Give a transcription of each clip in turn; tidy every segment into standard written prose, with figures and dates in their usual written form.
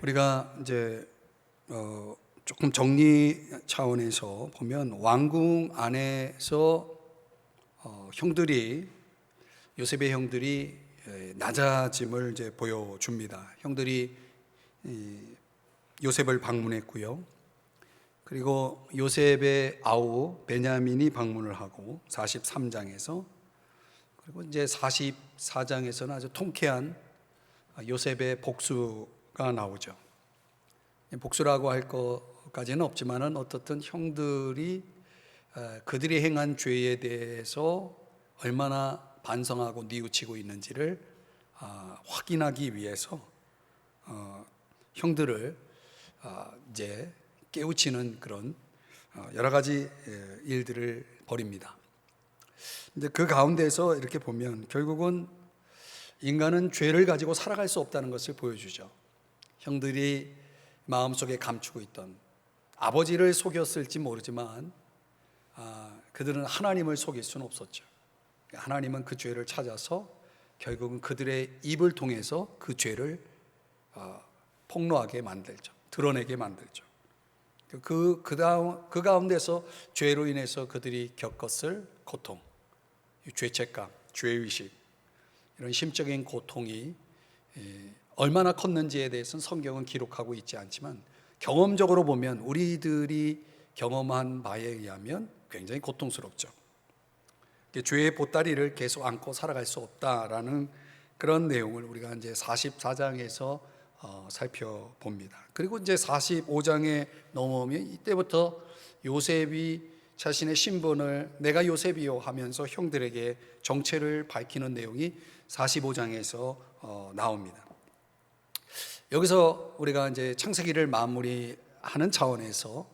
우리가 이제 조금 정리 차원에서 보면 왕궁 안에서 형들이 요셉의 형들이 낮아짐을 이제 보여줍니다. 형들이 요셉을 방문했고요. 그리고 요셉의 아우 베냐민이 방문을 하고 43장에서, 그리고 이제 44장에서는 아주 통쾌한 요셉의 복수가 나오죠. 복수라고 할 것까지는 없지만은 어떻든 형들이 그들이 행한 죄에 대해서 얼마나 반성하고 뉘우치고 있는지를 확인하기 위해서 형들을 이제 깨우치는 그런 여러 가지 일들을 벌입니다. 근데 그 가운데서 이렇게 보면 결국은 인간은 죄를 가지고 살아갈 수 없다는 것을 보여주죠. 형들이 마음속에 감추고 있던, 아버지를 속였을지 모르지만 그들은 하나님을 속일 수는 없었죠. 하나님은 그 죄를 찾아서 결국은 그들의 입을 통해서 그 죄를 폭로하게 만들죠. 드러내게 만들죠. 그 가운데서 죄로 인해서 그들이 겪었을 고통, 죄책감, 죄의식, 이런 심적인 고통이 얼마나 컸는지에 대해서는 성경은 기록하고 있지 않지만, 경험적으로 보면 우리들이 경험한 바에 의하면 굉장히 고통스럽죠. 죄의 보따리를 계속 안고 살아갈 수 없다라는 그런 내용을 우리가 이제 44장에서 살펴봅니다. 그리고 이제 45장에 넘어오면 이때부터 요셉이 자신의 신분을 내가 요셉이요 하면서 형들에게 정체를 밝히는 내용이 45장에서 나옵니다. 여기서 우리가 이제 창세기를 마무리하는 차원에서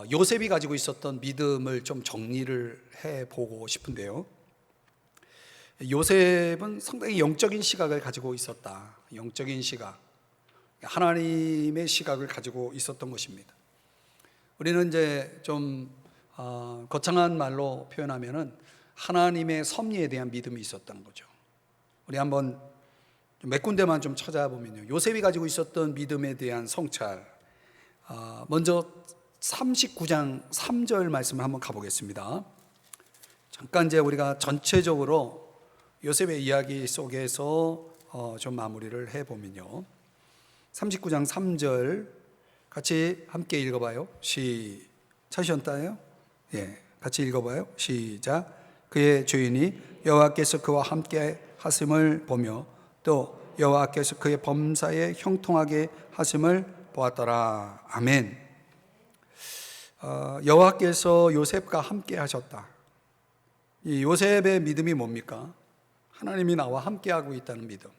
요셉이 가지고 있었던 믿음을 좀 정리를 해보고 싶은데요. 요셉은 상당히 영적인 시각을 가지고 있었다. 영적인 시각, 하나님의 시각을 가지고 있었던 것입니다. 우리는 이제 좀 거창한 말로 표현하면은 하나님의 섭리에 대한 믿음이 있었던 거죠. 우리 한번 몇 군데만 좀 찾아보면요, 요셉이 가지고 있었던 믿음에 대한 성찰, 먼저 39장 3절 말씀을 한번 가보겠습니다. 잠깐 이제 우리가 전체적으로 요셉의 이야기 속에서 좀 마무리를 해보면요, 39장 3절 같이 함께 읽어봐요. 찾으셨나요? 같이 읽어봐요. 시작. 그의 주인이 여호와께서 그와 함께 하심을 보며 또 여호와께서 그의 범사에 형통하게 하심을 보았더라. 아멘. 여호와께서 요셉과 함께 하셨다. 이 요셉의 믿음이 뭡니까? 하나님이 나와 함께하고 있다는 믿음.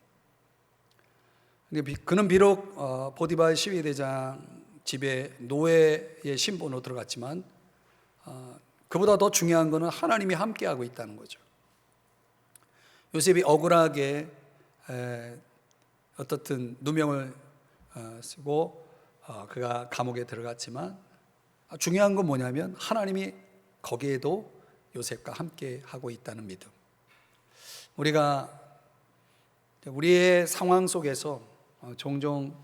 그는 비록 보디발 시위대장 집에 노예의 신분으로 들어갔지만 그보다 더 중요한 것은 하나님이 함께하고 있다는 거죠. 요셉이 억울하게 어떻든 누명을 쓰고 그가 감옥에 들어갔지만 중요한 건 뭐냐면 하나님이 거기에도 요셉과 함께 하고 있다는 믿음. 우리가 우리의 상황 속에서 종종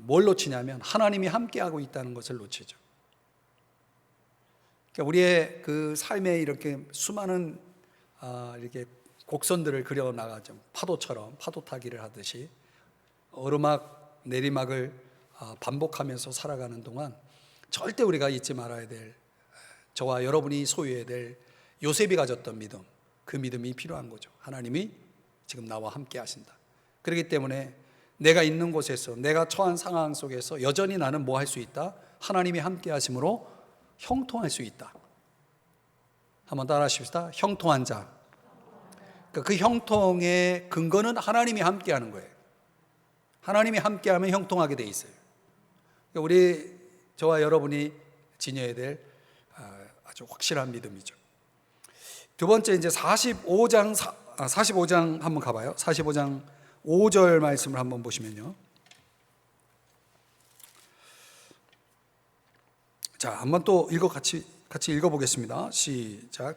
뭘 놓치냐면 하나님이 함께하고 있다는 것을 놓치죠. 그러니까 우리의 그 삶에 이렇게 수많은 이렇게 곡선들을 그려 나가죠. 파도처럼 파도 타기를 하듯이 오르막 내리막을 반복하면서 살아가는 동안 절대 우리가 잊지 말아야 될, 저와 여러분이 소유해야 될 요셉이 가졌던 믿음, 그 믿음이 필요한 거죠. 하나님이 지금 나와 함께 하신다. 그렇기 때문에 내가 있는 곳에서, 내가 처한 상황 속에서 여전히 나는 뭐 할 수 있다? 하나님이 함께 하심으로 형통할 수 있다. 한번 따라 하십시다. 형통한 자. 그 형통의 근거는 하나님이 함께 하는 거예요. 하나님이 함께 하면 형통하게 돼 있어요. 우리, 저와 여러분이 지녀야 될 아주 확실한 믿음이죠. 두 번째, 이제 45장 한번 가봐요. 45장 5절 말씀을 한번 보시면요. 자, 한번 또 같이 읽어보겠습니다. 시작.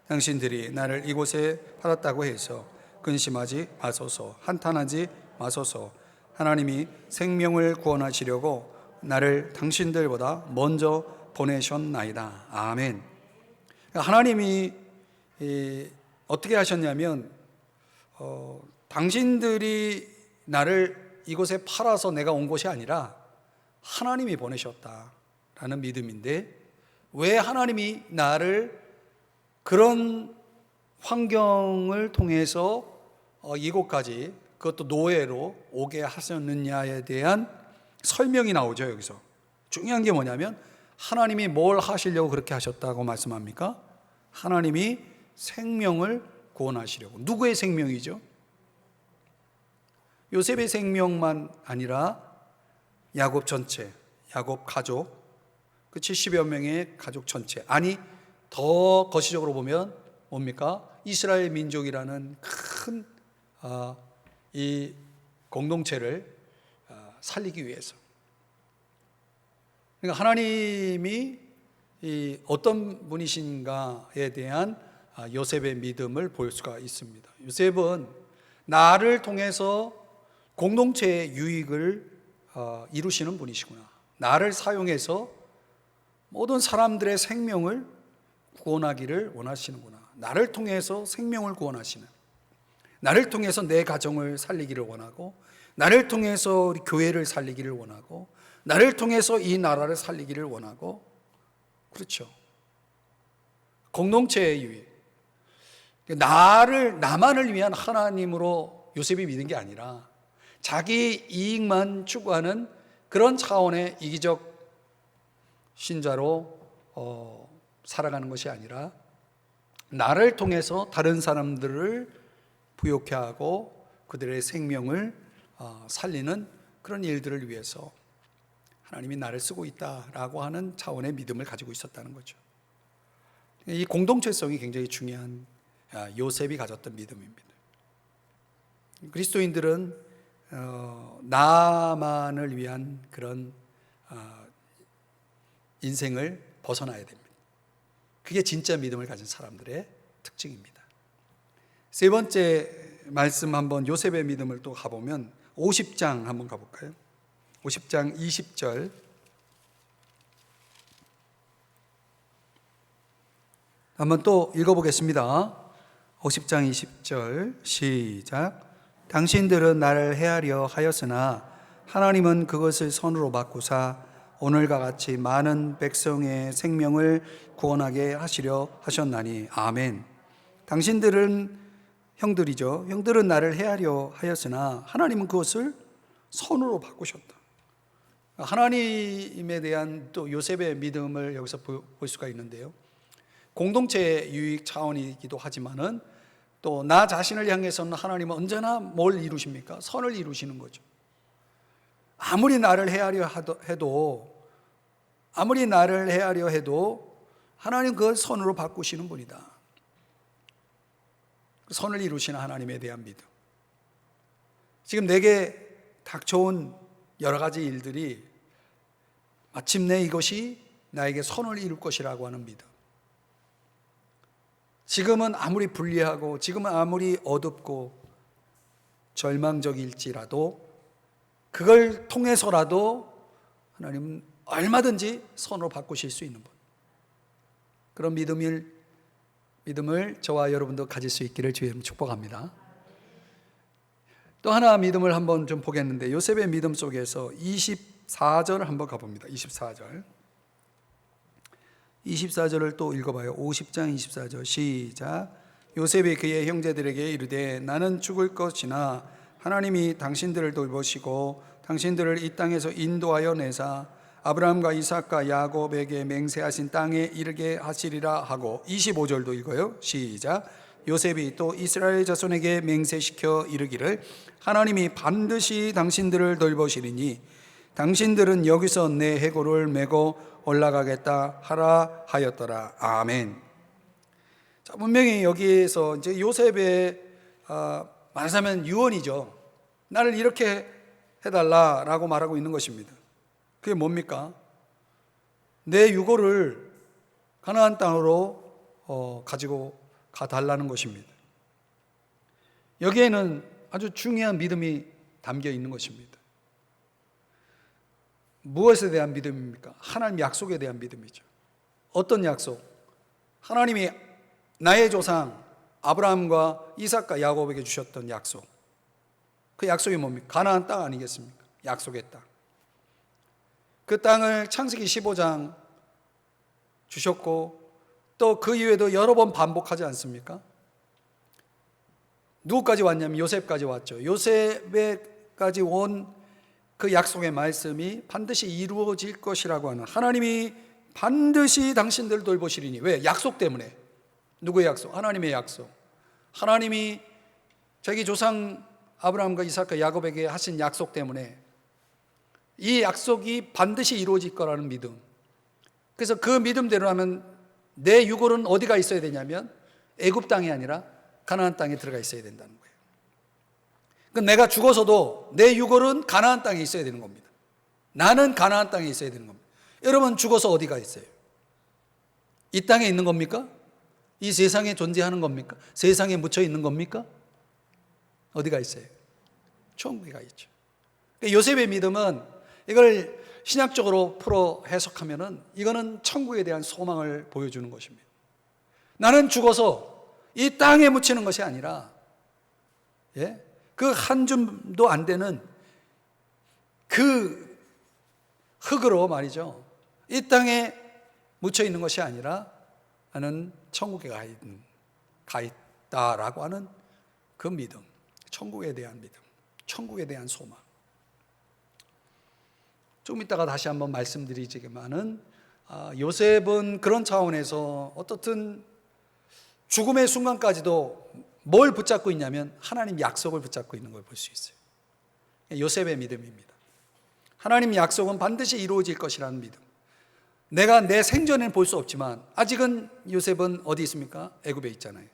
당신들이 나를 이곳에 팔았다고 해서 근심하지 마소서, 한탄하지 마소서. 하나님이 생명을 구원하시려고 나를 당신들보다 먼저 보내셨나이다. 아멘. 하나님이 어떻게 하셨냐면 당신들이 나를 이곳에 팔아서 내가 온 것이 아니라 하나님이 보내셨다라는 믿음인데, 왜 하나님이 나를 그런 환경을 통해서 이곳까지, 그것도 노예로 오게 하셨느냐에 대한 설명이 나오죠. 여기서 중요한 게 뭐냐면, 하나님이 뭘 하시려고 그렇게 하셨다고 말씀합니까? 하나님이 생명을 구원하시려고. 누구의 생명이죠? 요셉의 생명만 아니라 야곱 전체, 야곱 가족, 그 70여 명의 가족 전체, 아니 더 거시적으로 보면 뭡니까? 이스라엘 민족이라는 큰 이 공동체를 살리기 위해서. 그러니까 하나님이 어떤 분이신가에 대한 요셉의 믿음을 볼 수가 있습니다. 요셉은 나를 통해서 공동체의 유익을 이루시는 분이시구나, 나를 사용해서 모든 사람들의 생명을 구원하기를 원하시는구나, 나를 통해서 생명을 구원하시는, 나를 통해서 내 가정을 살리기를 원하고, 나를 통해서 우리 교회를 살리기를 원하고, 나를 통해서 이 나라를 살리기를 원하고, 그렇죠. 공동체의 유익, 나만을 위한 하나님으로 요셉이 믿은 게 아니라 자기 이익만 추구하는 그런 차원의 이기적 신자로 살아가는 것이 아니라, 나를 통해서 다른 사람들을 부욕해 하고 그들의 생명을 살리는 그런 일들을 위해서 하나님이 나를 쓰고 있다라고 하는 차원의 믿음을 가지고 있었다는 거죠. 이 공동체성이 굉장히 중요한 요셉이 가졌던 믿음입니다. 그리스도인들은 나만을 위한 그런 인생을 벗어나야 됩니다. 그게 진짜 믿음을 가진 사람들의 특징입니다. 세 번째 말씀, 한번 요셉의 믿음을 또 가보면 50장 한번 가볼까요? 50장 20절. 한번 또 읽어보겠습니다. 50장 20절 시작. 당신들은 나를 해하려 하였으나 하나님은 그것을 선으로 바꾸사 오늘과 같이 많은 백성의 생명을 구원하게 하시려 하셨나니. 아멘. 당신들은 형들이죠. 형들은 나를 해하려 하였으나 하나님은 그것을 선으로 바꾸셨다. 하나님에 대한 또 요셉의 믿음을 여기서 볼 수가 있는데요, 공동체의 유익 차원이기도 하지만은 또 나 자신을 향해서는 하나님은 언제나 뭘 이루십니까? 선을 이루시는 거죠. 아무리 나를 해하려 해도 하나님 그걸 선으로 바꾸시는 분이다. 선을 이루시는 하나님에 대한 믿음. 지금 내게 닥쳐온 여러 가지 일들이 마침내 이것이 나에게 선을 이룰 것이라고 하는 믿음. 지금은 아무리 불리하고, 지금은 아무리 어둡고 절망적일지라도 그걸 통해서라도 하나님은 얼마든지 선으로 바꾸실 수 있는 분. 그런 믿음을 저와 여러분도 가질 수 있기를 주의 이름으로 축복합니다. 또 하나 믿음을 한번 좀 보겠는데, 요셉의 믿음 속에서 24절을 한번 가봅니다. 24절을 또 읽어봐요. 50장 24절 시작. 요셉이 그의 형제들에게 이르되 나는 죽을 것이나 하나님이 당신들을 돌보시고 당신들을 이 땅에서 인도하여 내사 아브라함과 이삭과 야곱에게 맹세하신 땅에 이르게 하시리라 하고. 25절도 읽어요. 시작. 요셉이 또 이스라엘 자손에게 맹세시켜 이르기를 하나님이 반드시 당신들을 돌보시리니 당신들은 여기서 내 해골을 메고 올라가겠다 하라 하였더라. 아멘. 자, 분명히 여기에서 이제 요셉의 말하자면 유언이죠. 나를 이렇게 해달라라고 말하고 있는 것입니다. 그게 뭡니까? 내 유고를 가나안 땅으로 가지고 가달라는 것입니다. 여기에는 아주 중요한 믿음이 담겨 있는 것입니다. 무엇에 대한 믿음입니까? 하나님 약속에 대한 믿음이죠. 어떤 약속? 하나님이 나의 조상 아브라함과 이삭과 야곱에게 주셨던 약속. 그 약속이 뭡니까? 가나안 땅 아니겠습니까? 약속의 땅. 그 땅을 창세기 15장 주셨고 또 그 이후에도 여러 번 반복하지 않습니까? 누구까지 왔냐면 요셉까지 왔죠. 요셉에까지 온 그 약속의 말씀이 반드시 이루어질 것이라고 하는, 하나님이 반드시 당신들을 돌보시리니. 왜? 약속 때문에. 누구의 약속? 하나님의 약속. 하나님이 자기 조상 아브라함과 이삭과 야곱에게 하신 약속 때문에 이 약속이 반드시 이루어질 거라는 믿음. 그래서 그 믿음대로 하면 내 유골은 어디가 있어야 되냐면 애굽 땅이 아니라 가나안 땅에 들어가 있어야 된다는 거예요. 그러니까 내가 죽어서도 내 유골은 가나안 땅에 있어야 되는 겁니다. 나는 가나안 땅에 있어야 되는 겁니다. 여러분 죽어서 어디가 있어요? 이 땅에 있는 겁니까? 이 세상에 존재하는 겁니까? 세상에 묻혀 있는 겁니까? 어디가 있어요? 천국에 가 있죠. 그러니까 요셉의 믿음은, 이걸 신학적으로 풀어 해석하면은 이거는 천국에 대한 소망을 보여주는 것입니다. 나는 죽어서 이 땅에 묻히는 것이 아니라, 그 한 줌도 안 되는 그 흙으로 말이죠, 이 땅에 묻혀 있는 것이 아니라 나는 천국에 가 있다라고 하는 그 믿음, 천국에 대한 믿음, 천국에 대한 소망. 조금 이따가 다시 한번 말씀드리지만은 요셉은 그런 차원에서 어떻든 죽음의 순간까지도 뭘 붙잡고 있냐면 하나님 약속을 붙잡고 있는 걸 볼 수 있어요. 요셉의 믿음입니다. 하나님 약속은 반드시 이루어질 것이라는 믿음. 내가 내 생전에는 볼 수 없지만 아직은 요셉은 어디 있습니까? 애굽에 있잖아요.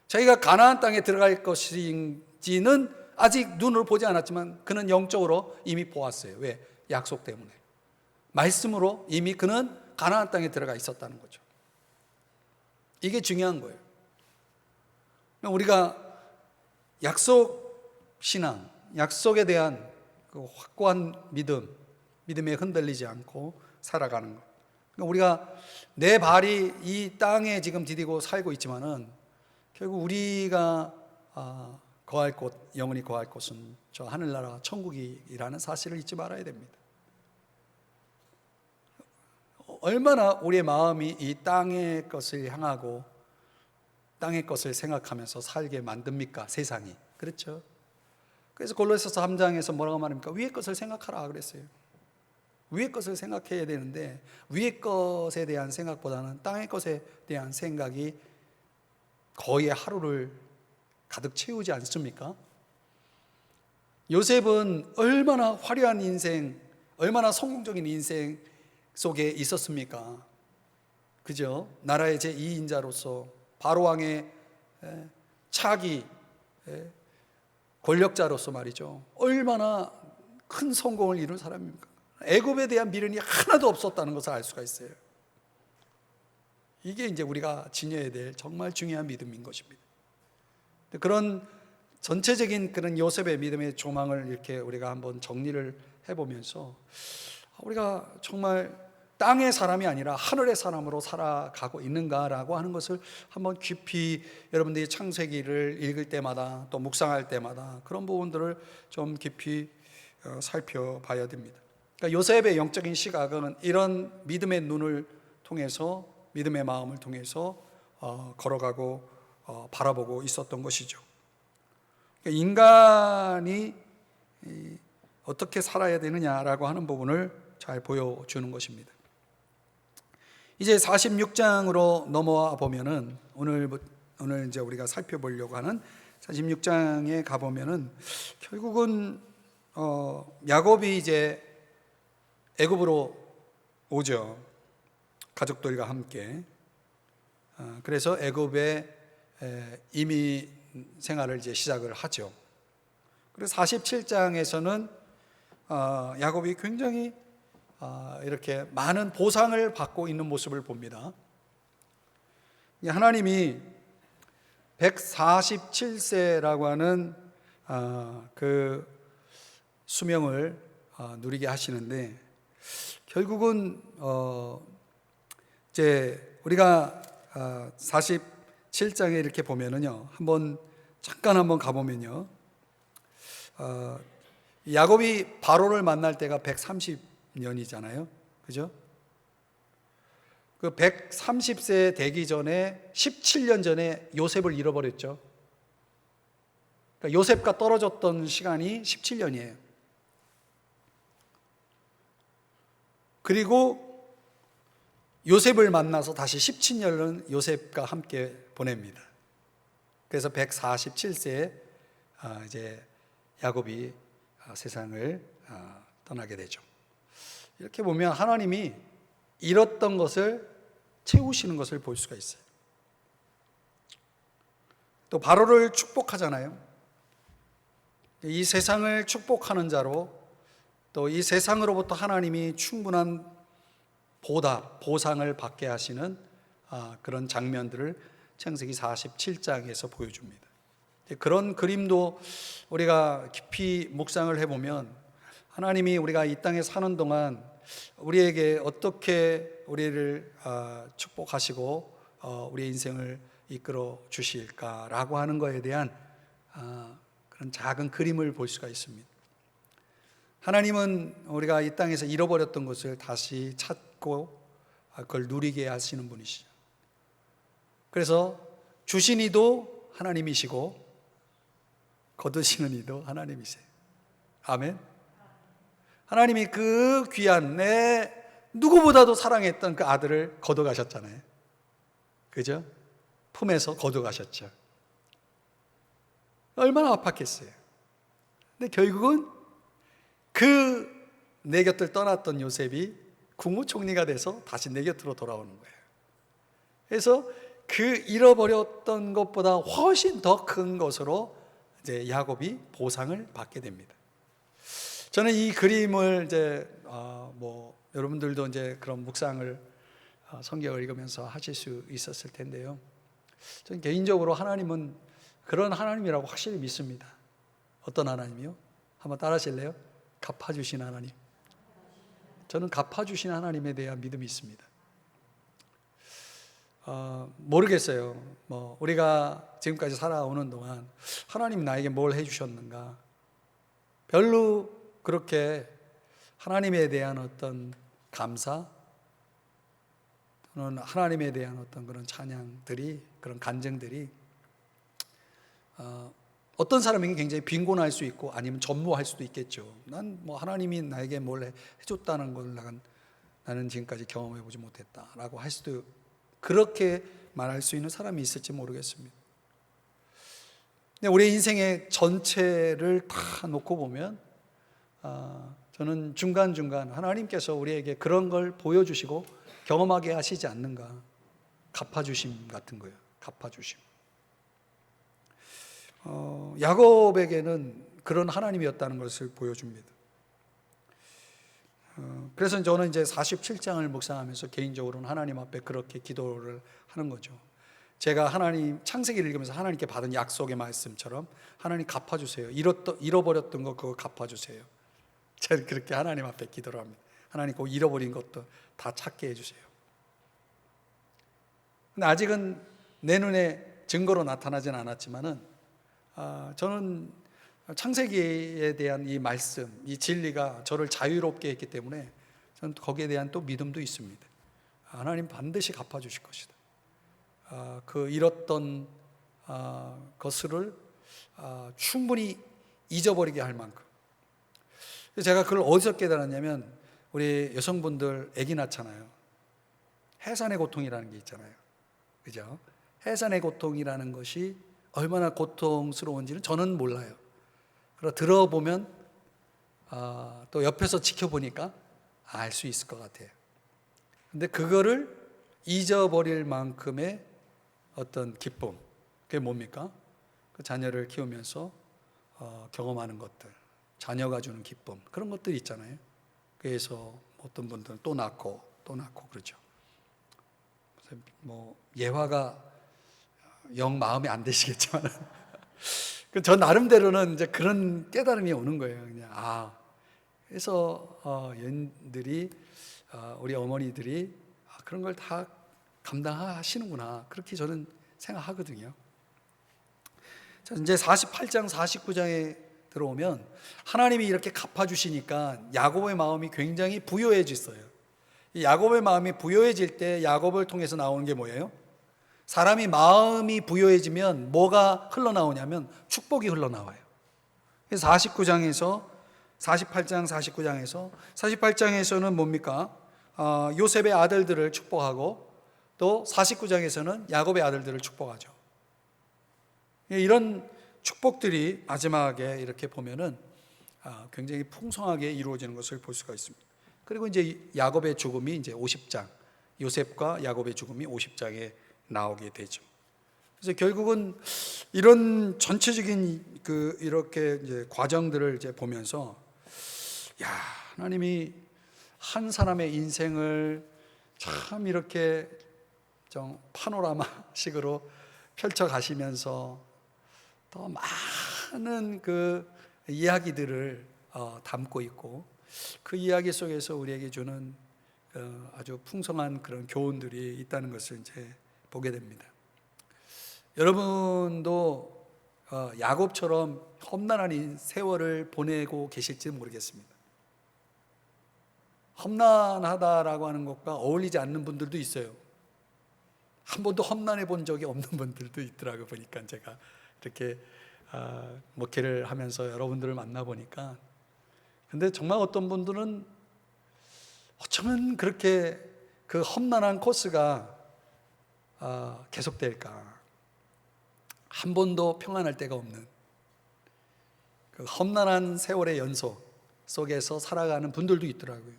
자기가 가나안 땅에 들어갈 것인지는 아직 눈으로 보지 않았지만 그는 영적으로 이미 보았어요. 왜? 약속 때문에. 말씀으로 이미 그는 가나안 땅에 들어가 있었다는 거죠. 이게 중요한 거예요. 우리가 약속 신앙, 약속에 대한 그 확고한 믿음에 흔들리지 않고 살아가는 것. 그러니까 우리가 내 발이 이 땅에 지금 디디고 살고 있지만은 결국 우리가 거할 곳, 영원히 거할 곳은 저 하늘나라 천국이라는 사실을 잊지 말아야 됩니다. 얼마나 우리의 마음이 이 땅의 것을 향하고 땅의 것을 생각하면서 살게 만듭니까? 세상이. 그렇죠? 그래서 골로새서 3장에서 뭐라고 말합니까? 위의 것을 생각하라 그랬어요. 위의 것을 생각해야 되는데 위의 것에 대한 생각보다는 땅의 것에 대한 생각이 거의 하루를 가득 채우지 않습니까? 요셉은 얼마나 화려한 인생, 얼마나 성공적인 인생 속에 있었습니까? 그죠? 나라의 제2인자로서 바로왕의 차기 권력자로서 말이죠, 얼마나 큰 성공을 이룬 사람입니까? 애굽에 대한 미련이 하나도 없었다는 것을 알 수가 있어요. 이게 이제 우리가 지녀야 될 정말 중요한 믿음인 것입니다. 그런 전체적인 그런 요셉의 믿음의 조망을 이렇게 우리가 한번 정리를 해보면서 우리가 정말 땅의 사람이 아니라 하늘의 사람으로 살아가고 있는가라고 하는 것을 한번 깊이 여러분들이 창세기를 읽을 때마다 또 묵상할 때마다 그런 부분들을 좀 깊이 살펴봐야 됩니다. 그러니까 요셉의 영적인 시각은 이런 믿음의 눈을 통해서, 믿음의 마음을 통해서 걸어가고 바라보고 있었던 것이죠. 그러니까 인간이 어떻게 살아야 되느냐라고 하는 부분을 잘 보여주는 것입니다. 이제 46장으로 넘어와 보면은 오늘 이제 우리가 살펴보려고 하는 46장에 가 보면은 결국은 야곱이 이제 애굽으로 오죠. 가족들과 함께. 그래서 애굽에 이민 생활을 이제 시작을 하죠. 그래서 47장에서는 야곱이 굉장히 이렇게 많은 보상을 받고 있는 모습을 봅니다. 하나님이 147세라고 하는 그 수명을 누리게 하시는데, 결국은 이제 우리가 47장에 이렇게 보면은요, 잠깐 한번 가보면요, 야곱이 바로를 만날 때가 130년이잖아요, 그죠? 그 130세 되기 전에 17년 전에 요셉을 잃어버렸죠. 그러니까 요셉과 떨어졌던 시간이 17년이에요. 그리고 요셉을 만나서 다시 17년은 요셉과 함께 보냅니다. 그래서 147세에 이제 야곱이 세상을 떠나게 되죠. 이렇게 보면 하나님이 잃었던 것을 채우시는 것을 볼 수가 있어요. 또 바로를 축복하잖아요. 이 세상을 축복하는 자로, 또 이 세상으로부터 하나님이 충분한 보답, 보상을 받게 하시는 그런 장면들을 창세기 47장에서 보여줍니다. 그런 그림도 우리가 깊이 묵상을 해보면, 하나님이 우리가 이 땅에 사는 동안 우리에게 어떻게 우리를 축복하시고 우리의 인생을 이끌어 주실까라고 하는 것에 대한 그런 작은 그림을 볼 수가 있습니다. 하나님은 우리가 이 땅에서 잃어버렸던 것을 다시 찾고 그걸 누리게 하시는 분이시죠. 그래서 주신 이도 하나님이시고 거두시는 이도 하나님이세요. 아멘. 하나님이 그 귀한 내 누구보다도 사랑했던 그 아들을 거둬가셨잖아요. 그죠? 품에서 거둬가셨죠. 얼마나 아팠겠어요. 근데 결국은 그 내 곁을 떠났던 요셉이 국무총리가 돼서 다시 내 곁으로 돌아오는 거예요. 그래서 그 잃어버렸던 것보다 훨씬 더 큰 것으로 이제 야곱이 보상을 받게 됩니다. 저는 이 그림을 이제 여러분들도 이제 그런 묵상을 성경을 읽으면서 하실 수 있었을 텐데요. 저는 개인적으로 하나님은 그런 하나님이라고 확실히 믿습니다. 어떤 하나님이요? 한번 따라하실래요? 갚아주신 하나님. 저는 갚아주신 하나님에 대한 믿음이 있습니다. 모르겠어요. 우리가 지금까지 살아오는 동안 하나님 나에게 뭘 해주셨는가? 별로 그렇게 하나님에 대한 어떤 감사, 또는 하나님에 대한 어떤 그런 찬양들이, 그런 간증들이 어떤 사람에게 굉장히 빈곤할 수 있고 아니면 전무할 수도 있겠죠. 난 하나님이 나에게 뭘 해줬다는 걸 나는 지금까지 경험해 보지 못했다라고 할 수도, 그렇게 말할 수 있는 사람이 있을지 모르겠습니다. 근데 우리 인생의 전체를 다 놓고 보면 저는 중간중간 하나님께서 우리에게 그런 걸 보여주시고 경험하게 하시지 않는가. 갚아주심 같은 거예요. 갚아주심. 야곱에게는 그런 하나님이었다는 것을 보여줍니다. 그래서 저는 이제 47장을 묵상하면서 개인적으로는 하나님 앞에 그렇게 기도를 하는 거죠. 제가 하나님 창세기를 읽으면서 하나님께 받은 약속의 말씀처럼 하나님 갚아주세요. 잃어버렸던 거 그거 갚아주세요. 저는 그렇게 하나님 앞에 기도를 합니다. 하나님 그 잃어버린 것도 다 찾게 해주세요. 근데 아직은 내 눈에 증거로 나타나진 않았지만은 저는 창세기에 대한 이 말씀, 이 진리가 저를 자유롭게 했기 때문에 저는 거기에 대한 또 믿음도 있습니다. 하나님 반드시 갚아주실 것이다. 그 잃었던 것을 충분히 잊어버리게 할 만큼. 제가 그걸 어디서 깨달았냐면, 우리 여성분들 아기 낳잖아요. 해산의 고통이라는 게 있잖아요. 그죠? 해산의 고통이라는 것이 얼마나 고통스러운지는 저는 몰라요. 그러나 들어보면 또 옆에서 지켜보니까 알 수 있을 것 같아요. 근데 그거를 잊어버릴 만큼의 어떤 기쁨, 그게 뭡니까? 그 자녀를 키우면서 경험하는 것들, 자녀가 주는 기쁨, 그런 것들이 있잖아요. 그래서 어떤 분들은 또 낳고 그러죠. 예화가 영 마음에 안 드시겠지만 저 나름대로는 이제 그런 깨달음이 오는 거예요. 그냥 그래서 여인들이 우리 어머니들이 그런 걸 다 감당하시는구나, 그렇게 저는 생각하거든요. 자, 이제 48장 49장에 들어오면 하나님이 이렇게 갚아주시니까 야곱의 마음이 굉장히 부요해졌어요. 이 야곱의 마음이 부요해질 때 야곱을 통해서 나오는 게 뭐예요? 사람이 마음이 부요해지면 뭐가 흘러나오냐면 축복이 흘러나와요. 그래서 48장 49장에서 48장에서는 뭡니까? 요셉의 아들들을 축복하고 또 49장에서는 야곱의 아들들을 축복하죠. 이런 축복들이 마지막에 이렇게 보면은 굉장히 풍성하게 이루어지는 것을 볼 수가 있습니다. 그리고 이제 야곱의 죽음이 이제 50장, 요셉과 야곱의 죽음이 50장에 나오게 되죠. 그래서 결국은 이런 전체적인 이렇게 이제 과정들을 이제 보면서 하나님이 한 사람의 인생을 참 이렇게 좀 파노라마식으로 펼쳐 가시면서 더 많은 그 이야기들을 담고 있고, 그 이야기 속에서 우리에게 주는 아주 풍성한 그런 교훈들이 있다는 것을 이제 보게 됩니다. 여러분도 야곱처럼 험난한 세월을 보내고 계실지 모르겠습니다. 험난하다라고 하는 것과 어울리지 않는 분들도 있어요. 한 번도 험난해 본 적이 없는 분들도 있더라고요. 보니까 제가 이렇게 목회를 하면서 여러분들을 만나보니까, 근데 정말 어떤 분들은 어쩌면 그렇게 그 험난한 코스가 계속될까, 한 번도 평안할 데가 없는 그 험난한 세월의 연속 속에서 살아가는 분들도 있더라고요.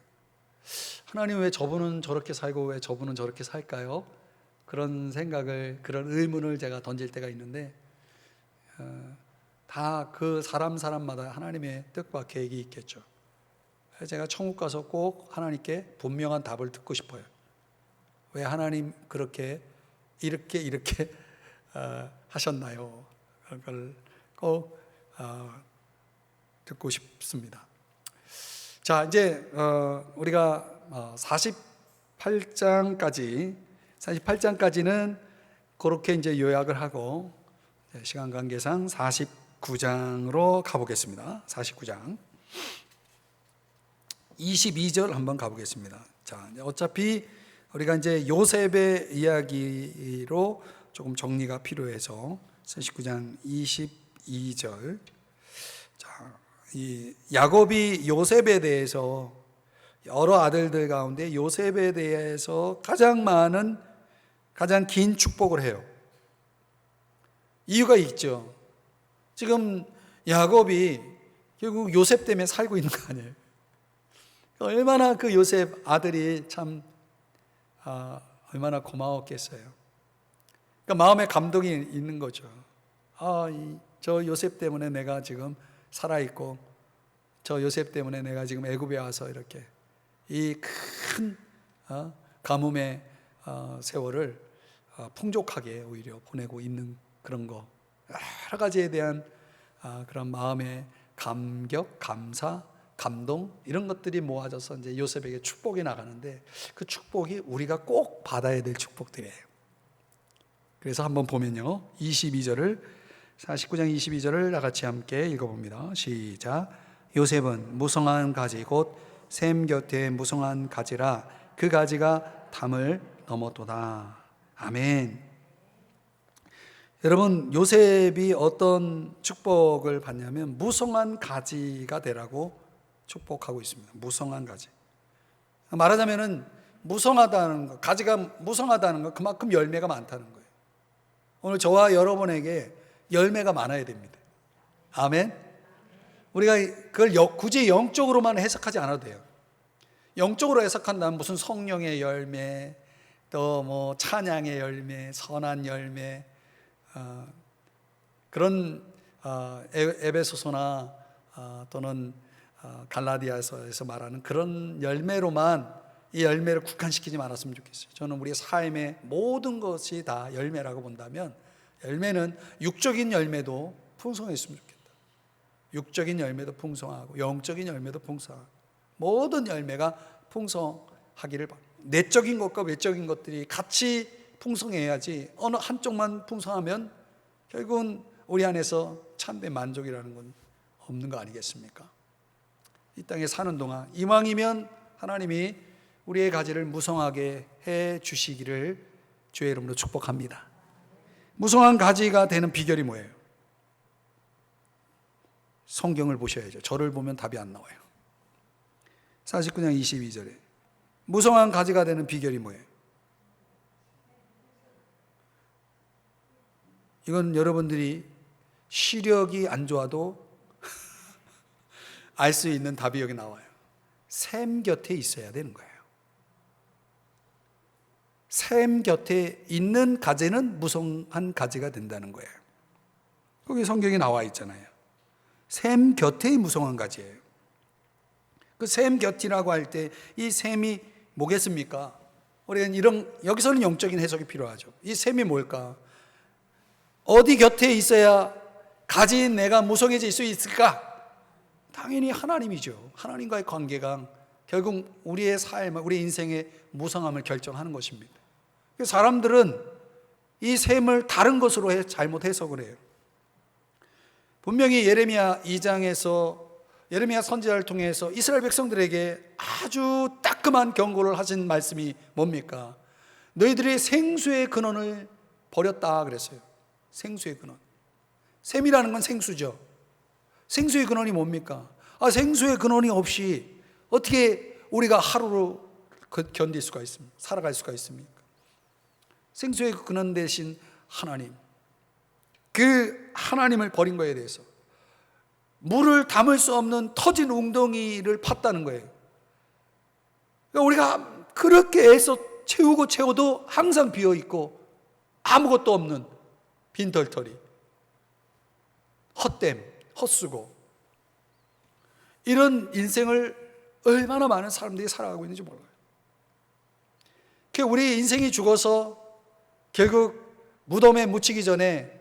하나님, 왜 저분은 저렇게 살고 왜 저분은 저렇게 살까요? 그런 생각을, 그런 의문을 제가 던질 때가 있는데, 다 그 사람마다 하나님의 뜻과 계획이 있겠죠. 제가 천국 가서 꼭 하나님께 분명한 답을 듣고 싶어요. 왜 하나님 그렇게 이렇게 하셨나요? 그런 걸 꼭 듣고 싶습니다. 자, 이제 우리가 48장까지는 그렇게 이제 요약을 하고, 시간 관계상 49장으로 가보겠습니다. 49장 22절 한번 가보겠습니다. 자, 어차피 우리가 이제 요셉의 이야기로 조금 정리가 필요해서 49장 22절. 자, 이 야곱이 요셉에 대해서, 여러 아들들 가운데 요셉에 대해서 가장 긴 축복을 해요. 이유가 있죠. 지금 야곱이 결국 요셉 때문에 살고 있는 거 아니에요. 얼마나 그 요셉 아들이 참 얼마나 고마웠겠어요. 그러니까 마음에 감동이 있는 거죠. 저 요셉 때문에 내가 지금 살아있고, 저 요셉 때문에 내가 지금 애굽에 와서 이렇게 이 큰 가뭄의 세월을 풍족하게 오히려 보내고 있는 그런 거, 여러 가지에 대한 그런 마음의 감격, 감사, 감동, 이런 것들이 모아져서 이제 요셉에게 축복이 나가는데, 그 축복이 우리가 꼭 받아야 될 축복들이에요. 그래서 한번 보면요, 49장 22절을 다 같이 함께 읽어봅니다. 시작. 요셉은 무성한 가지 곧 셈 곁에 무성한 가지라 그 가지가 담을 넘었도다. 아멘. 여러분, 요셉이 어떤 축복을 받냐면 무성한 가지가 되라고 축복하고 있습니다. 무성한 가지. 말하자면은 무성하다는 것, 가지가 무성하다는 것, 그만큼 열매가 많다는 거예요. 오늘 저와 여러분에게 열매가 많아야 됩니다. 아멘. 우리가 그걸 굳이 영적으로만 해석하지 않아도 돼요. 영적으로 해석한다면 무슨 성령의 열매, 또 뭐 찬양의 열매, 선한 열매, 그런 에베소서나 또는 갈라디아서에서 말하는 그런 열매로만 이 열매를 국한시키지 말았으면 좋겠어요. 저는 우리의 삶의 모든 것이 다 열매라고 본다면, 열매는 육적인 열매도 풍성했으면 좋겠다. 육적인 열매도 풍성하고 영적인 열매도 풍성하고, 모든 열매가 풍성하기를 바랍니다. 내적인 것과 외적인 것들이 같이 풍성해야지 어느 한쪽만 풍성하면 결국은 우리 안에서 참된 만족이라는 건 없는 거 아니겠습니까? 이 땅에 사는 동안 이왕이면 하나님이 우리의 가지를 무성하게 해 주시기를 주의 이름으로 축복합니다. 무성한 가지가 되는 비결이 뭐예요? 성경을 보셔야죠. 저를 보면 답이 안 나와요. 49장 22절에 무성한 가지가 되는 비결이 뭐예요? 이건 여러분들이 시력이 안 좋아도 알 수 있는 답이 여기 나와요. 샘 곁에 있어야 되는 거예요. 샘 곁에 있는 가지는 무성한 가지가 된다는 거예요. 거기 성경에 나와 있잖아요. 샘 곁에 무성한 가지예요. 그 샘 곁이라고 할 때 이 샘이 뭐겠습니까? 우리는 여기서는 영적인 해석이 필요하죠. 이 샘이 뭘까? 어디 곁에 있어야 가지인 내가 무성해질 수 있을까? 당연히 하나님이죠. 하나님과의 관계가 결국 우리의 삶, 우리 인생의 무성함을 결정하는 것입니다. 사람들은 이 샘을 다른 것으로 잘못 해석을 해요. 분명히 예레미야 2장에서 예레미야 선지자를 통해서 이스라엘 백성들에게 아주 따끔한 경고를 하신 말씀이 뭡니까? 너희들이 생수의 근원을 버렸다 그랬어요. 생수의 근원. 샘이라는 건 생수죠. 생수의 근원이 뭡니까? 생수의 근원이 없이 어떻게 우리가 하루를 견딜 수가 있습니까? 살아갈 수가 있습니까? 생수의 근원 대신 하나님, 그 하나님을 버린 거에 대해서 물을 담을 수 없는 터진 웅덩이를 팠다는 거예요. 그러니까 우리가 그렇게 애써 채워도 항상 비어있고 아무것도 없는 빈털터리, 헛됨, 헛수고, 이런 인생을 얼마나 많은 사람들이 살아가고 있는지 몰라요. 우리 인생이 죽어서 결국 무덤에 묻히기 전에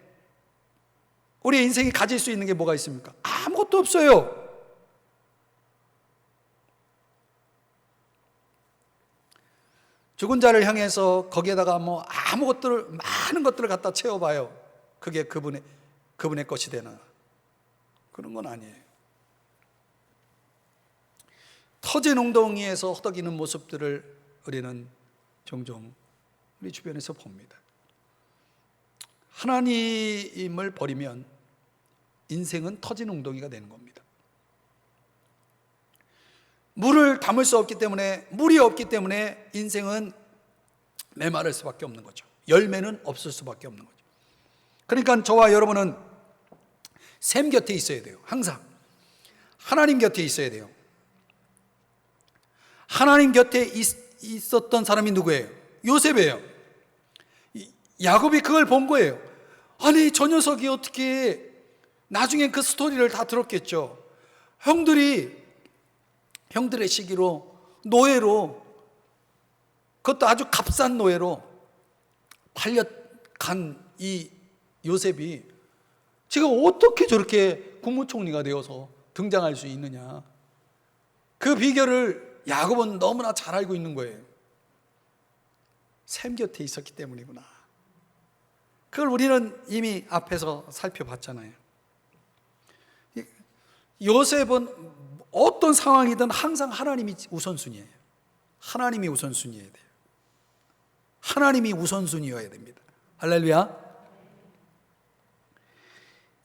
우리 인생이 가질 수 있는 게 뭐가 있습니까? 아무것도 없어요. 죽은 자를 향해서 거기에다가 많은 것들을 갖다 채워봐요. 그게 그분의 것이 되나? 그런 건 아니에요. 터진 웅덩이에서 허덕이는 모습들을 우리는 종종 우리 주변에서 봅니다. 하나님을 버리면 인생은 터진 웅덩이가 되는 겁니다. 물을 담을 수 없기 때문에, 물이 없기 때문에 인생은 메마를 수밖에 없는 거죠. 열매는 없을 수밖에 없는 거죠. 그러니까 저와 여러분은 샘 곁에 있어야 돼요. 항상 하나님 곁에 있어야 돼요. 하나님 곁에 있었던 사람이 누구예요? 요셉이에요. 야곱이 그걸 본 거예요. 아니, 저 녀석이 어떻게, 나중에 그 스토리를 다 들었겠죠. 형들의 시기로, 노예로, 그것도 아주 값싼 노예로 팔려간 이 요셉이 지금 어떻게 저렇게 국무총리가 되어서 등장할 수 있느냐. 그 비결을 야곱은 너무나 잘 알고 있는 거예요. 샘 곁에 있었기 때문이구나. 그걸 우리는 이미 앞에서 살펴봤잖아요. 요셉은 어떤 상황이든 항상 하나님이 우선순위예요. 하나님이 우선순위여야 돼요. 하나님이 우선순위여야 됩니다. 할렐루야.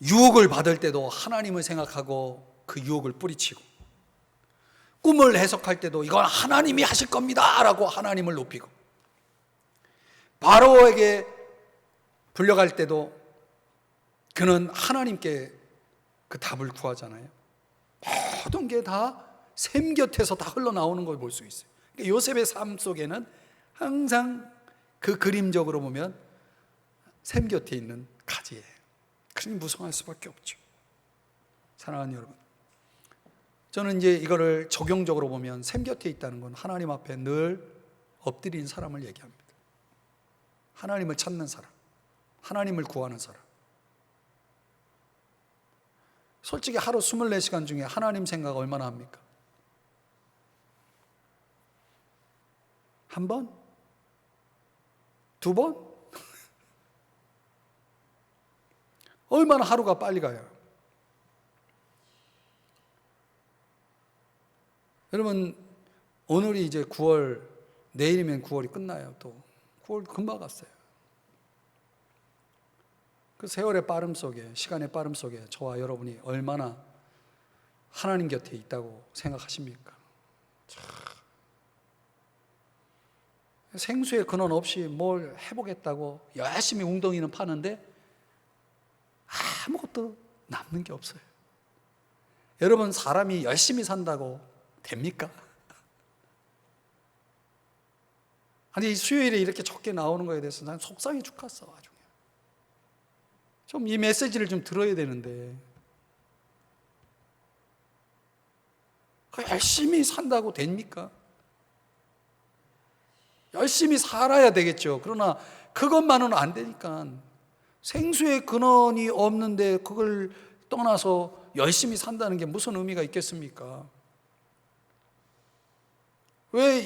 유혹을 받을 때도 하나님을 생각하고 그 유혹을 뿌리치고, 꿈을 해석할 때도 이건 하나님이 하실 겁니다 라고 하나님을 높이고, 바로에게 불려갈 때도 그는 하나님께 그 답을 구하잖아요. 모든 게 다 샘 곁에서 다 흘러나오는 걸 볼 수 있어요. 그러니까 요셉의 삶 속에는 항상 그 그림적으로 보면 샘 곁에 있는 가지예요. 그러니 무성할 수밖에 없죠. 사랑하는 여러분, 저는 이제 이거를 적용적으로 보면 샘 곁에 있다는 건 하나님 앞에 늘 엎드린 사람을 얘기합니다. 하나님을 찾는 사람, 하나님을 구하는 사람. 솔직히 하루 24시간 중에 하나님 생각 얼마나 합니까? 한 번? 두 번? 얼마나 하루가 빨리 가요. 여러분, 오늘이 이제 9월, 내일이면 9월이 끝나요. 또 9월 금방 갔어요. 그 세월의 빠름 속에, 시간의 빠름 속에 저와 여러분이 얼마나 하나님 곁에 있다고 생각하십니까? 생수의 근원 없이 뭘 해보겠다고 열심히 웅덩이는 파는데 아무것도 남는 게 없어요. 여러분, 사람이 열심히 산다고 됩니까? 아니, 수요일에 이렇게 적게 나오는 거에 대해서 난 속상해 죽겠어. 나중에 좀 이 메시지를 좀 들어야 되는데, 열심히 산다고 됩니까? 열심히 살아야 되겠죠. 그러나 그것만은 안 되니까, 생수의 근원이 없는데 그걸 떠나서 열심히 산다는 게 무슨 의미가 있겠습니까? 왜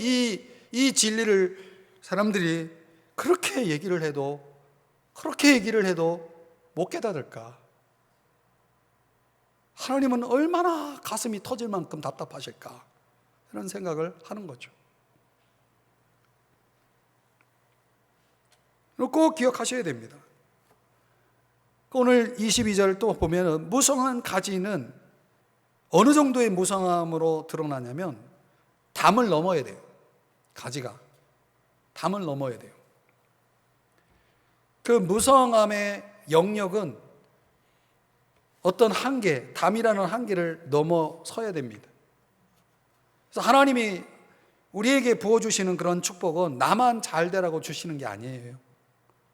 이 진리를 사람들이 그렇게 얘기를 해도 못 깨달을까? 하나님은 얼마나 가슴이 터질 만큼 답답하실까? 이런 생각을 하는 거죠. 꼭 기억하셔야 됩니다. 오늘 22절 또 보면 무성한 가지는 어느 정도의 무성함으로 드러나냐면 담을 넘어야 돼요. 가지가 담을 넘어야 돼요. 그 무성함의 영역은 어떤 한계, 담이라는 한계를 넘어서야 됩니다. 그래서 하나님이 우리에게 부어주시는 그런 축복은 나만 잘 되라고 주시는 게 아니에요.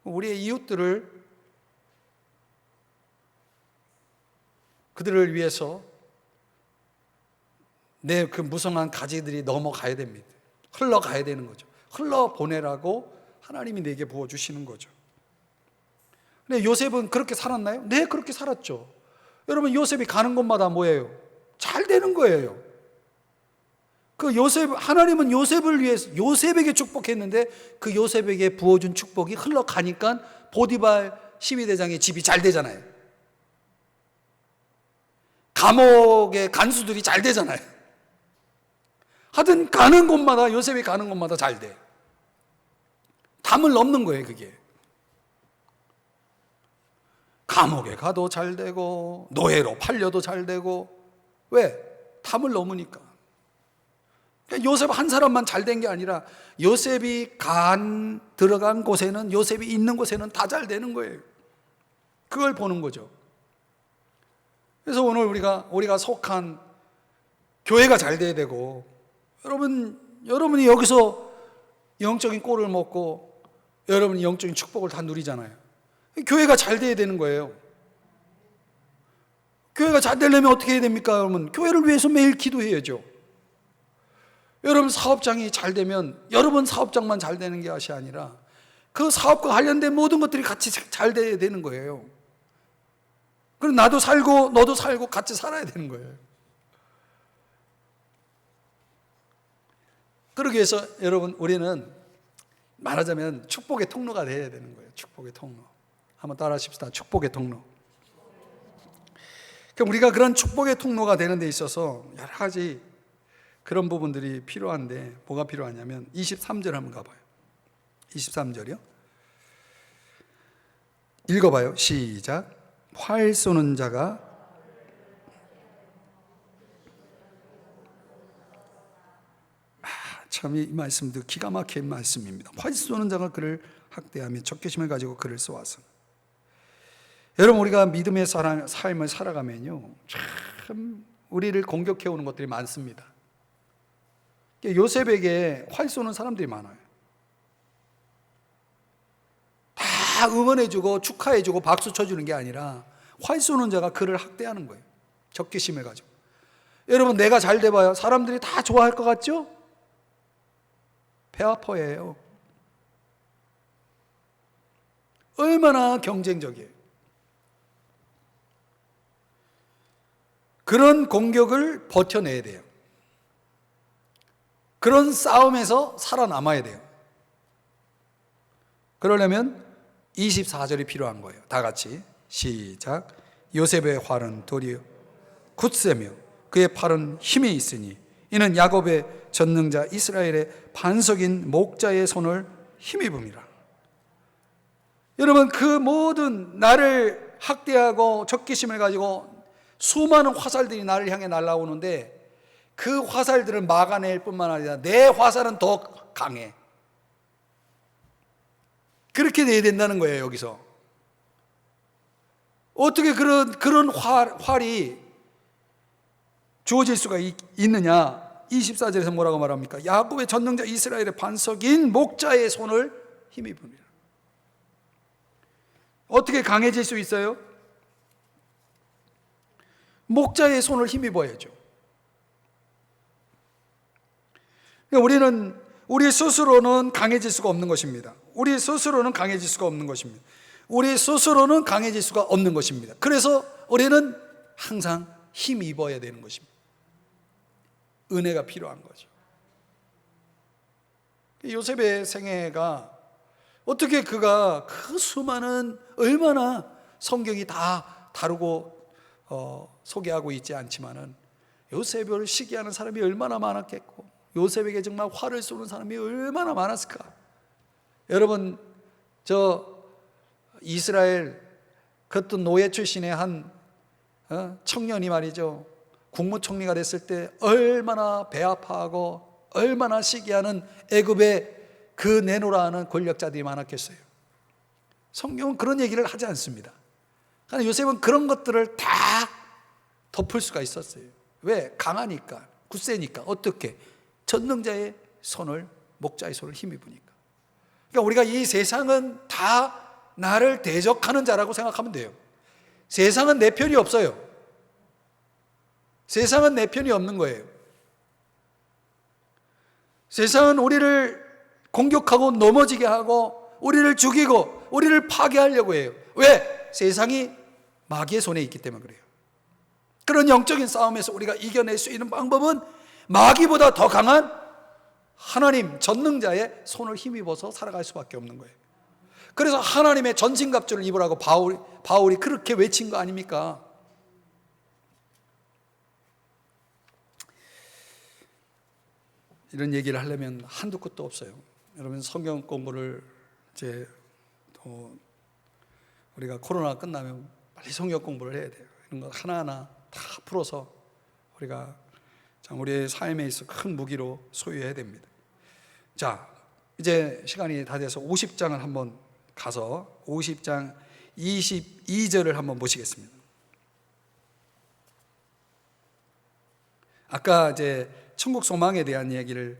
우리의 이웃들을, 그들을 위해서 내 그 무성한 가지들이 넘어가야 됩니다. 흘러가야 되는 거죠. 흘러보내라고 하나님이 내게 부어주시는 거죠. 근데 요셉은 그렇게 살았나요? 네, 그렇게 살았죠. 여러분, 요셉이 가는 곳마다 뭐예요? 잘 되는 거예요. 그 요셉, 하나님은 요셉을 위해서 요셉에게 축복했는데 그 요셉에게 부어준 축복이 흘러가니까 보디발 12대장의 집이 잘 되잖아요. 감옥의 간수들이 잘 되잖아요. 하여튼 가는 곳마다, 요셉이 가는 곳마다 잘 돼. 담을 넘는 거예요, 그게. 감옥에 가도 잘 되고 노예로 팔려도 잘 되고. 왜? 담을 넘으니까. 요셉 한 사람만 잘 된 게 아니라 요셉이 들어간 곳에는, 요셉이 있는 곳에는 다 잘 되는 거예요. 그걸 보는 거죠. 그래서 오늘 우리가 속한 교회가 잘 돼야 되고, 여러분이 여기서 영적인 꼴을 먹고 여러분이 영적인 축복을 다 누리잖아요. 교회가 잘 돼야 되는 거예요. 교회가 잘 되려면 어떻게 해야 됩니까? 여러분, 교회를 위해서 매일 기도해야죠. 여러분 사업장이 잘 되면 여러분 사업장만 잘 되는 것이 아니라 그 사업과 관련된 모든 것들이 같이 잘 돼야 되는 거예요. 그럼 나도 살고 너도 살고 같이 살아야 되는 거예요. 그러기 위해서 여러분, 우리는 말하자면 축복의 통로가 되어야 되는 거예요. 축복의 통로. 한번 따라 하십시다. 축복의 통로. 그럼 우리가 그런 축복의 통로가 되는 데 있어서 여러 가지 그런 부분들이 필요한데, 뭐가 필요하냐면 23절 한번 가봐요. 23절이요. 읽어봐요. 시작. 활 쏘는 자가 참 이 말씀도 기가 막힌 말씀입니다. 활 쏘는 자가 그를 학대하며 적개심을 가지고 그를 쏘아서. 여러분, 우리가 믿음의 삶을 살아가면요, 참 우리를 공격해 오는 것들이 많습니다. 요셉에게 활 쏘는 사람들이 많아요. 다 응원해주고 축하해주고 박수 쳐주는 게 아니라 활 쏘는 자가 그를 학대하는 거예요. 적개심을 가지고. 여러분, 내가 잘 돼봐요. 사람들이 다 좋아할 것 같죠? 배 아파해요. 얼마나 경쟁적이에요. 그런 공격을 버텨내야 돼요. 그런 싸움에서 살아남아야 돼요. 그러려면 24절이 필요한 거예요. 다 같이 시작. 요셉의 활은 도리어 굳세며 그의 팔은 힘이 있으니 이는 야곱의 전능자 이스라엘의 반석인 목자의 손을 힘입음이라. 여러분, 그 모든 나를 학대하고 적개심을 가지고 수많은 화살들이 나를 향해 날아오는데 그 화살들을 막아낼 뿐만 아니라 내 화살은 더 강해. 그렇게 돼야 된다는 거예요. 여기서 어떻게 그런 활이 주어질 수가 있느냐? 24절에서 뭐라고 말합니까? 야곱의 전능자 이스라엘의 반석인 목자의 손을 힘입음이라. 어떻게 강해질 수 있어요? 목자의 손을 힘입어야죠. 그러니까 우리 스스로는 강해질 수가 없는 것입니다. 우리 스스로는 강해질 수가 없는 것입니다. 우리 스스로는 강해질 수가 없는 것입니다. 그래서 우리는 항상 힘입어야 되는 것입니다. 은혜가 필요한 거죠. 요셉의 생애가 어떻게 그가 그 수많은 얼마나 성경이 다 다루고 소개하고 있지 않지만은 요셉을 시기하는 사람이 얼마나 많았겠고 요셉에게 정말 화를 쏘는 사람이 얼마나 많았을까. 여러분, 저 이스라엘 그것도 노예 출신의 한 청년이 말이죠, 국무총리가 됐을 때 얼마나 배 아파하고 얼마나 시기하는 애굽의 그 내노라하는 권력자들이 많았겠어요. 성경은 그런 얘기를 하지 않습니다. 그러나 요셉은 그런 것들을 다 덮을 수가 있었어요. 왜? 강하니까, 굳세니까. 어떻게? 전능자의 손을, 목자의 손을 힘입으니까. 그러니까 우리가 이 세상은 다 나를 대적하는 자라고 생각하면 돼요. 세상은 내 편이 없어요. 세상은 내 편이 없는 거예요. 세상은 우리를 공격하고 넘어지게 하고 우리를 죽이고 우리를 파괴하려고 해요. 왜? 세상이 마귀의 손에 있기 때문에 그래요. 그런 영적인 싸움에서 우리가 이겨낼 수 있는 방법은 마귀보다 더 강한 하나님 전능자의 손을 힘입어서 살아갈 수밖에 없는 거예요. 그래서 하나님의 전신갑주를 입으라고 바울이 그렇게 외친 거 아닙니까? 이런 얘기를 하려면 한두 끝도 없어요. 여러분, 성경 공부를 이제 우리가 코로나가 끝나면 빨리 성경 공부를 해야 돼요. 이런 거 하나하나 다 풀어서 우리가 우리의 삶에 있어 큰 무기로 소유해야 됩니다. 자, 이제 시간이 다 돼서 50장을 한번 가서 50장 22절을 한번 보시겠습니다. 아까 이제 천국 소망에 대한 얘기를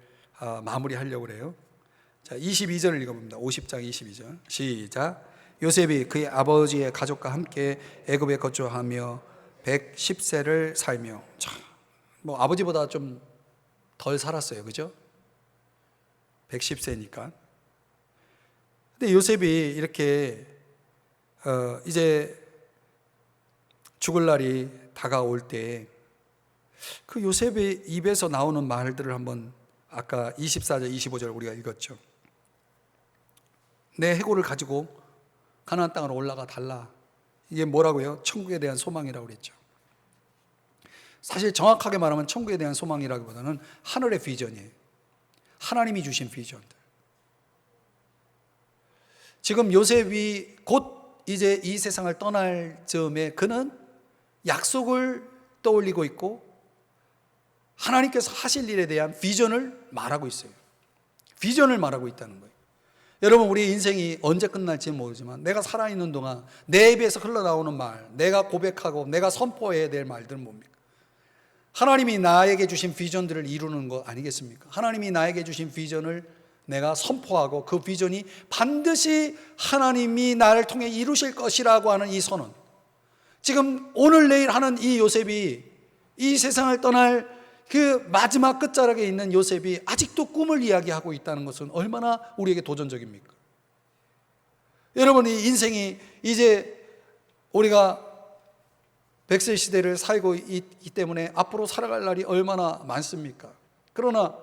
마무리하려고 그래요. 자, 22절을 읽어봅니다. 50장 22절 시작. 요셉이 그의 아버지의 가족과 함께 애굽에 거주하며 110세를 살며, 뭐 아버지보다 좀 덜 살았어요, 그죠? 110세니까. 근데 요셉이 이렇게 이제 죽을 날이 다가올 때 그 요셉의 입에서 나오는 말들을 한번, 아까 24절 25절 우리가 읽었죠. 내 해골을 가지고 가나안 땅으로 올라가 달라. 이게 뭐라고요? 천국에 대한 소망이라고 그랬죠. 사실 정확하게 말하면 천국에 대한 소망이라기보다는 하늘의 비전이에요. 하나님이 주신 비전들. 지금 요셉이 곧 이제 이 세상을 떠날 즈음에 그는 약속을 떠올리고 있고 하나님께서 하실 일에 대한 비전을 말하고 있어요. 비전을 말하고 있다는 거예요. 여러분, 우리 인생이 언제 끝날지 모르지만 내가 살아있는 동안 내 입에서 흘러나오는 말, 내가 고백하고 내가 선포해야 될 말들은 뭡니까? 하나님이 나에게 주신 비전들을 이루는 것 아니겠습니까? 하나님이 나에게 주신 비전을 내가 선포하고 그 비전이 반드시 하나님이 나를 통해 이루실 것이라고 하는 이 선언. 지금 오늘 내일 하는 이 요셉이, 이 세상을 떠날 그 마지막 끝자락에 있는 요셉이 아직도 꿈을 이야기하고 있다는 것은 얼마나 우리에게 도전적입니까? 여러분, 이 인생이 이제 우리가 100세 시대를 살고 있기 때문에 앞으로 살아갈 날이 얼마나 많습니까? 그러나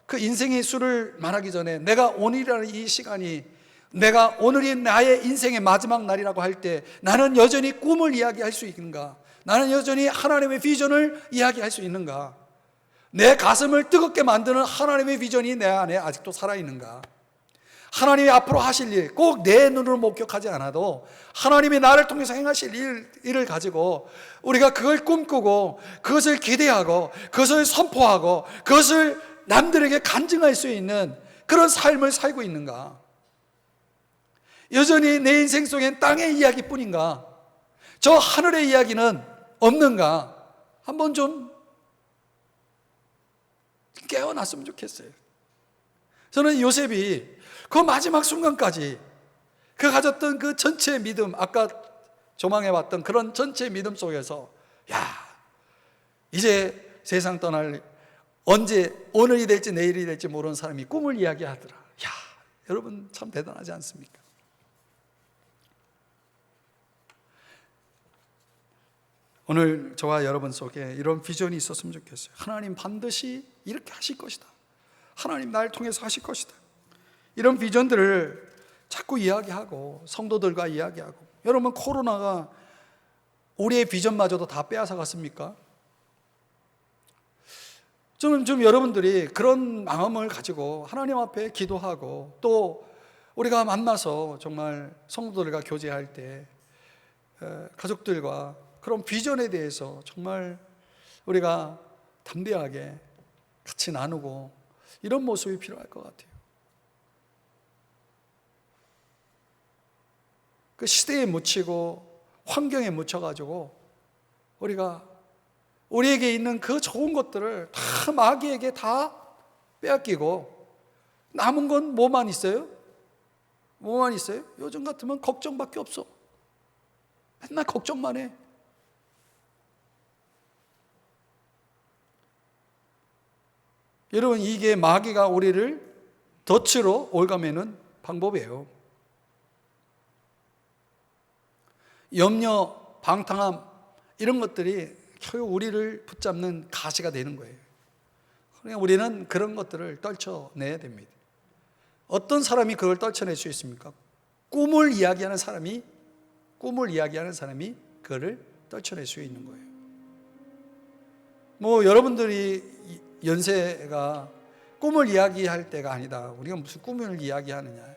그 인생의 수를 말하기 전에 내가 오늘이라는 이 시간이 내가 오늘이 나의 인생의 마지막 날이라고 할 때 나는 여전히 꿈을 이야기할 수 있는가? 나는 여전히 하나님의 비전을 이야기할 수 있는가? 내 가슴을 뜨겁게 만드는 하나님의 비전이 내 안에 아직도 살아있는가? 하나님이 앞으로 하실 일, 꼭 내 눈으로 목격하지 않아도 하나님이 나를 통해서 행하실 일을 가지고 우리가 그걸 꿈꾸고 그것을 기대하고 그것을 선포하고 그것을 남들에게 간증할 수 있는 그런 삶을 살고 있는가? 여전히 내 인생 속엔 땅의 이야기뿐인가? 저 하늘의 이야기는 없는가? 한번 좀 깨어났으면 좋겠어요. 저는 요셉이 그 마지막 순간까지 그 가졌던 그 전체 믿음, 아까 조망해봤던 그런 전체 믿음 속에서 이제 세상 떠날, 언제 오늘이 될지 내일이 될지 모르는 사람이 꿈을 이야기하더라. 여러분 참 대단하지 않습니까? 오늘 저와 여러분 속에 이런 비전이 있었으면 좋겠어요. 하나님 반드시 이렇게 하실 것이다. 하나님 나를 통해서 하실 것이다. 이런 비전들을 자꾸 이야기하고 성도들과 이야기하고. 여러분, 코로나가 우리의 비전마저도 다 빼앗아 갔습니까? 좀 여러분들이 그런 마음을 가지고 하나님 앞에 기도하고 또 우리가 만나서 정말 성도들과 교제할 때 가족들과 그런 비전에 대해서 정말 우리가 담대하게 같이 나누고 이런 모습이 필요할 것 같아요. 그 시대에 묻히고 환경에 묻혀가지고 우리에게 있는 그 좋은 것들을 다 마귀에게 다 빼앗기고 남은 건 뭐만 있어요? 뭐만 있어요? 요즘 같으면 걱정밖에 없어. 맨날 걱정만 해. 여러분, 이게 마귀가 우리를 덫으로 올가매는 방법이에요. 염려, 방탕함 이런 것들이 결국 우리를 붙잡는 가시가 되는 거예요. 그러니까 우리는 그런 것들을 떨쳐내야 됩니다. 어떤 사람이 그걸 떨쳐낼 수 있습니까? 꿈을 이야기하는 사람이 그거를 떨쳐낼 수 있는 거예요. 뭐 여러분들이 연세가 꿈을 이야기할 때가 아니다. 우리가 무슨 꿈을 이야기하느냐.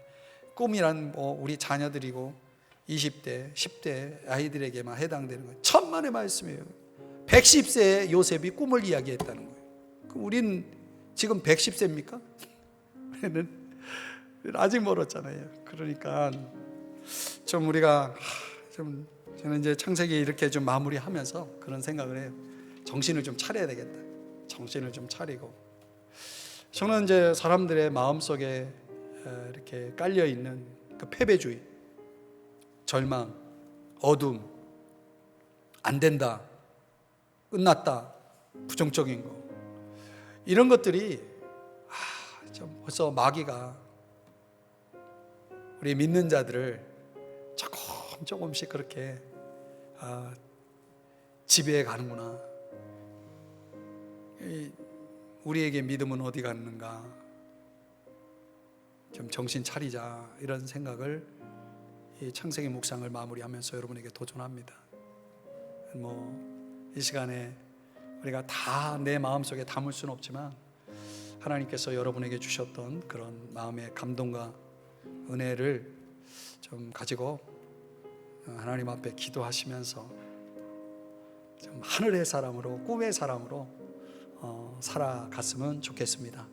꿈이란 뭐 우리 자녀들이고 20대, 10대 아이들에게만 해당되는 거예요. 천만의 말씀이에요. 110세의 요셉이 꿈을 이야기했다는 거예요. 그럼 우린 지금 110세입니까? 우리는 아직 멀었잖아요. 그러니까 좀 우리가 저는 이제 창세기 이렇게 좀 마무리하면서 그런 생각을 해요. 정신을 좀 차려야 되겠다. 정신을 좀 차리고. 저는 이제 사람들의 마음속에 이렇게 깔려 있는 그 패배주의, 절망, 어둠, 안 된다, 끝났다, 부정적인 거, 이런 것들이 좀 벌써 마귀가 우리 믿는 자들을 조금씩 그렇게 지배해 가는구나. 우리에게 믿음은 어디 갔는가? 좀 정신 차리자, 이런 생각을 이 창세기 묵상을 마무리하면서 여러분에게 도전합니다. 이 시간에 우리가 다 내 마음속에 담을 수는 없지만 하나님께서 여러분에게 주셨던 그런 마음의 감동과 은혜를 좀 가지고 하나님 앞에 기도하시면서 좀 하늘의 사람으로, 꿈의 사람으로 살아갔으면 좋겠습니다.